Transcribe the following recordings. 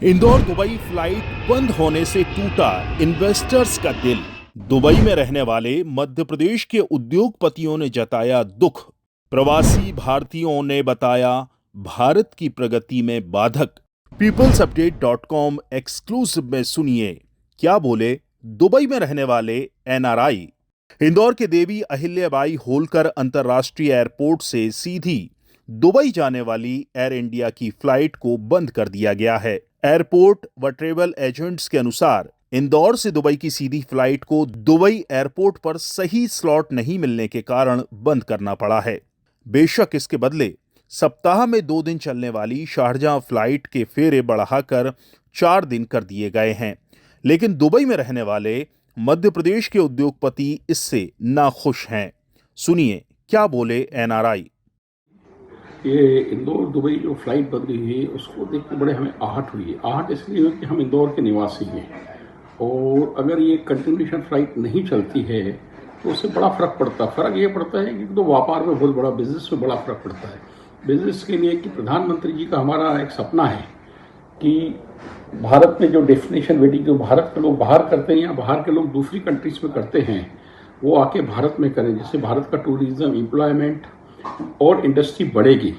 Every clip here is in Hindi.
इंदौर दुबई फ्लाइट बंद होने से टूटा इन्वेस्टर्स का दिल। दुबई में रहने वाले मध्य प्रदेश के उद्योगपतियों ने जताया दुख। प्रवासी भारतीयों ने बताया भारत की प्रगति में बाधक। peoplesupdate.com एक्सक्लूसिव में सुनिए क्या बोले दुबई में रहने वाले एनआरआई। इंदौर के देवी अहिल्याबाई होलकर अंतर्राष्ट्रीय एयरपोर्ट से सीधी दुबई जाने वाली एयर इंडिया की फ्लाइट को बंद कर दिया गया है। एयरपोर्ट व ट्रेवल एजेंट्स के अनुसार इंदौर से दुबई की सीधी फ्लाइट को दुबई एयरपोर्ट पर सही स्लॉट नहीं मिलने के कारण बंद करना पड़ा है। बेशक इसके बदले सप्ताह में 2 दिन चलने वाली शारजाह फ्लाइट के फेरे बढ़ाकर 4 दिन कर दिए गए हैं, लेकिन दुबई में रहने वाले मध्य प्रदेश के उद्योगपति इससे नाखुश हैं। सुनिए क्या बोले एनआरआई। ये इंदौर दुबई जो फ्लाइट बंद हुई है उसको देख के बड़े हमें आहट हुई है। आहट इसलिए हुई कि हम इंदौर के निवासी हैं और अगर ये कंटिन्यूशन फ्लाइट नहीं चलती है तो उससे बड़ा फ़र्क पड़ता है। फ़र्क ये पड़ता है कि तो व्यापार में बहुत बड़ा, बिजनेस में बड़ा फ़र्क पड़ता है। बिजनेस के लिए कि प्रधानमंत्री जी का हमारा एक सपना है कि भारत में जो डेस्टिनेशन वेडिंग जो भारत के लोग बाहर करते हैं या बाहर के लोग दूसरी कंट्रीज में करते हैं वो आके भारत में करें, जिससे भारत का टूरिज्म, एम्प्लॉयमेंट और इंडस्ट्री बढ़ेगी।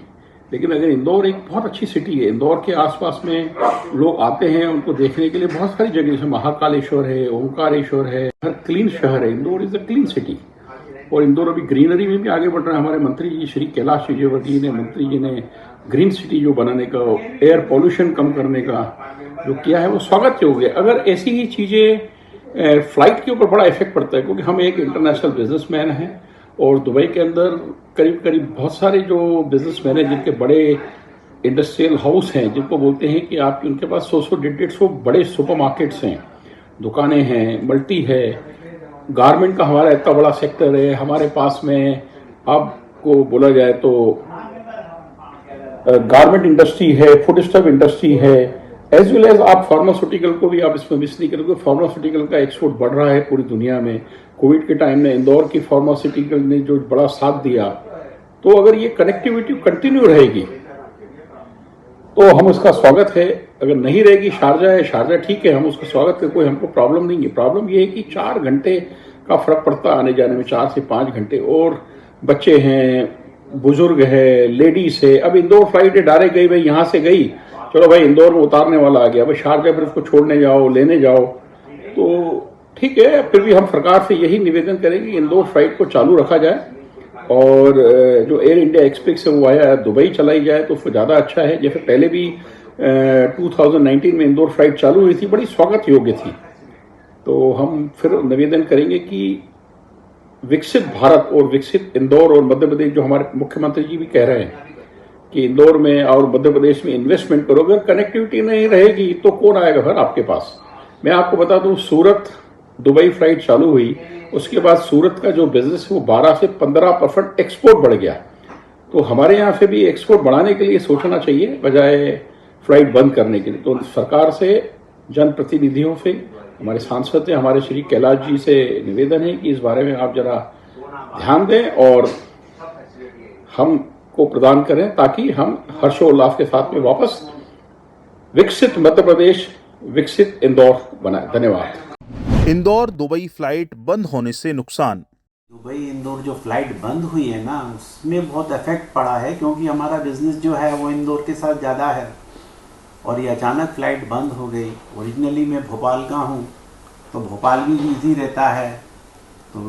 लेकिन अगर इंदौर एक बहुत अच्छी सिटी है, इंदौर के आसपास में लोग आते हैं उनको देखने के लिए बहुत सारी जगह, जैसे महाकालेश्वर है, ओंकारेश्वर है, हर क्लीन शहर है। Indore is a clean city और इंदौर अभी ग्रीनरी में भी आगे बढ़ रहा है। हमारे मंत्री जी श्री कैलाश विजयवर्गीय ने, मंत्री जी ने ग्रीन सिटी जो बनाने का, एयर पॉल्यूशन कम करने का जो किया है वो स्वागत योग्य है। अगर ऐसी ही चीज़ें फ्लाइट के ऊपर बड़ा इफेक्ट पड़ता है, क्योंकि हम एक इंटरनेशनल बिजनेसमैन हैं और दुबई के अंदर करीब करीब बहुत सारे जो बिजनेसमैन हैं जिनके बड़े इंडस्ट्रियल हाउस हैं, जिनको बोलते हैं कि आपके उनके पास 100-150 बड़े सुपरमार्केट्स हैं, दुकानें हैं, मल्टी है, गारमेंट का हमारा इतना बड़ा सेक्टर है। हमारे पास में आपको बोला जाए तो गारमेंट इंडस्ट्री है, फूड स्टफ इंडस्ट्री है, एज वेल एज आप फार्मास्यूटिकल को भी आप इसमें मिस नहीं करोगे। फार्मास्यूटिकल का एक्सपोर्ट बढ़ रहा है पूरी दुनिया में। कोविड के टाइम में इंदौर की फार्मास्यूटिकल ने जो बड़ा साथ दिया, तो अगर ये कनेक्टिविटी कंटिन्यू रहेगी तो हम उसका स्वागत है। अगर नहीं रहेगी, शारजा है, शारजा ठीक है, हम उसका स्वागत करें, कोई हमको प्रॉब्लम नहीं है। प्रॉब्लम ये है कि 4 घंटे का फर्क पड़ता है आने जाने में, 4 से 5 घंटे, और बच्चे हैं, बुजुर्ग है, लेडीज है। अब इंदौर फ्लाइट डायरेक्ट गई, भाई यहाँ से गई, चलो भाई इंदौर में उतारने वाला आ गया, भाई शारजा फिर उसको छोड़ने जाओ, लेने जाओ, तो ठीक है। फिर भी हम सरकार से यही निवेदन करेंगे कि इंदौर फ्लाइट को चालू रखा जाए और जो एयर इंडिया एक्सप्रेस है वो आया दुबई चलाई जाए तो उसको ज़्यादा अच्छा है। जैसे पहले भी 2019 में इंदौर फ्लाइट चालू हुई थी, बड़ी स्वागत योग्य थी। तो हम फिर निवेदन करेंगे कि विकसित भारत और विकसित इंदौर और मध्य प्रदेश, जो हमारे मुख्यमंत्री जी भी कह रहे हैं कि इंदौर में और मध्य प्रदेश में इन्वेस्टमेंट करो, अगर कनेक्टिविटी नहीं रहेगी तो कौन आएगा फिर आपके पास। मैं आपको बता दूं, सूरत दुबई फ्लाइट चालू हुई, उसके बाद सूरत का जो बिजनेस है वो 12 से 15% एक्सपोर्ट बढ़ गया। तो हमारे यहाँ से भी एक्सपोर्ट बढ़ाने के लिए सोचना चाहिए बजाय फ्लाइट बंद करने के लिए। तो सरकार से, जनप्रतिनिधियों से, हमारे सांसद हैं, हमारे श्री कैलाश जी से निवेदन है कि इस बारे में आप जरा ध्यान दें और हमको प्रदान करें, ताकि हम हर्षोल्लास के साथ में वापस विकसित मध्य प्रदेश, विकसित इंदौर बनाए। धन्यवाद। इंदौर दुबई फ्लाइट बंद होने से नुकसान। दुबई इंदौर जो फ्लाइट बंद हुई है ना, उसमें बहुत इफेक्ट पड़ा है, क्योंकि हमारा बिजनेस जो है वो इंदौर के साथ ज़्यादा है और ये अचानक फ्लाइट बंद हो गई। ओरिजिनली मैं भोपाल का हूँ, तो भोपाल भी ईजी रहता है, तो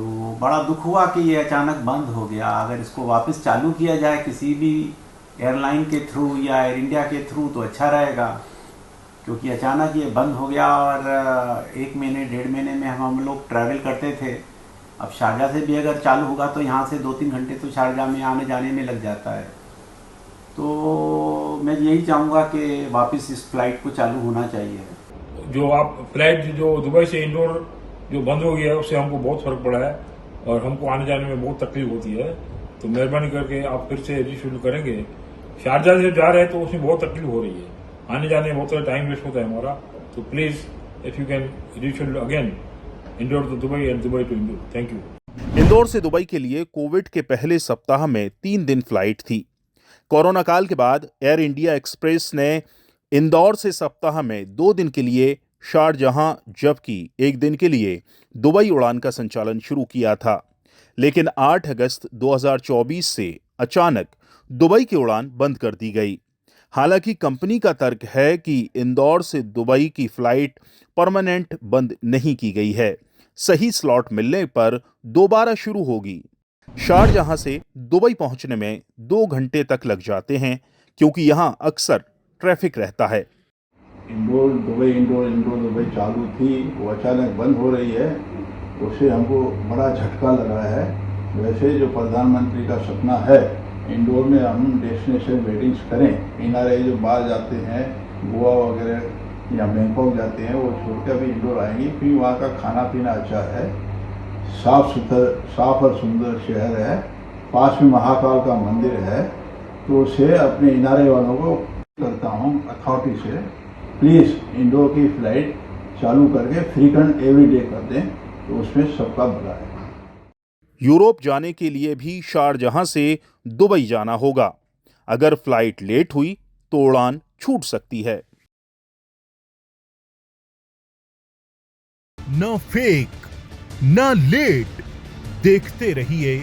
बड़ा दुख हुआ कि ये अचानक बंद हो गया। अगर इसको वापस चालू किया जाए किसी भी एयरलाइन के थ्रू या एयर इंडिया के थ्रू तो अच्छा रहेगा, क्योंकि अचानक ये बंद हो गया और 1 महीने 1.5 महीने में हम लोग ट्रैवल करते थे। अब शारजाह से भी अगर चालू होगा तो यहाँ से 2-3 घंटे तो शारजाह में आने जाने में लग जाता है। तो मैं यही चाहूँगा कि वापस इस फ्लाइट को चालू होना चाहिए। जो आप फ्लाइट जो दुबई से इंदौर जो बंद हो गया है उससे हमको बहुत फर्क पड़ा है और हमको आने जाने में बहुत तकलीफ होती है। तो मेहरबानी करके आप फिर से रिशेड्यूल करेंगे। शारजाह से जा रहे हैं तो उसमें बहुत तकलीफ हो रही है, आने जाने में बहुत सारा टाइम वेस्ट होता है हमारा। तो please if you can reschedule again Indore to Dubai and Dubai to Indore. Thank you. Indore से दुबई के लिए कोविड के पहले सप्ताह में 3 दिन फ्लाइट थी। कोरोना काल के बाद एयर इंडिया एक्सप्रेस ने इंदौर से सप्ताह में 2 दिन के लिए शारजहां जबकि 1 दिन के लिए दुबई उड़ान का संचालन शुरू किया था, लेकिन 8 अगस्त 2024 से अचानक दुबई की उड़ान बंद कर दी गई। हालांकि कंपनी का तर्क है कि इंदौर से दुबई की फ्लाइट परमानेंट बंद नहीं की गई है, सही स्लॉट मिलने पर दोबारा शुरू होगी। शारजहां से दुबई पहुंचने में 2 घंटे तक लग जाते हैं क्योंकि यहां अक्सर ट्रैफिक रहता है। इंदौर दुबई चालू थी, वो अचानक बंद हो रही है, उससे हमको बड़ा झटका लगा है। वैसे जो प्रधानमंत्री का सपना है इंदौर में हम डेस्टिनेशन वेडिंग्स करें, एनआरआई जो बाहर जाते हैं गोवा वगैरह या बैंकॉक जाते हैं वो छोड़कर भी इंदौर आएंगे, क्योंकि वहाँ का खाना पीना अच्छा है, साफ और सुंदर शहर है, पास में महाकाल का मंदिर है। तो उसे अपने एनआरआई वालों को करता हूँ अथॉरिटी से, प्लीज़ इंदौर की फ्लाइट चालू करके फ्रीक्वेंट एवरी डे कर दें, तो उसमें सबका भला है। यूरोप जाने के लिए भी शारजहां से दुबई जाना होगा। अगर फ्लाइट लेट हुई तो उड़ान छूट सकती है। न फेक न लेट, देखते रहिए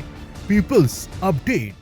पीपल्स अपडेट।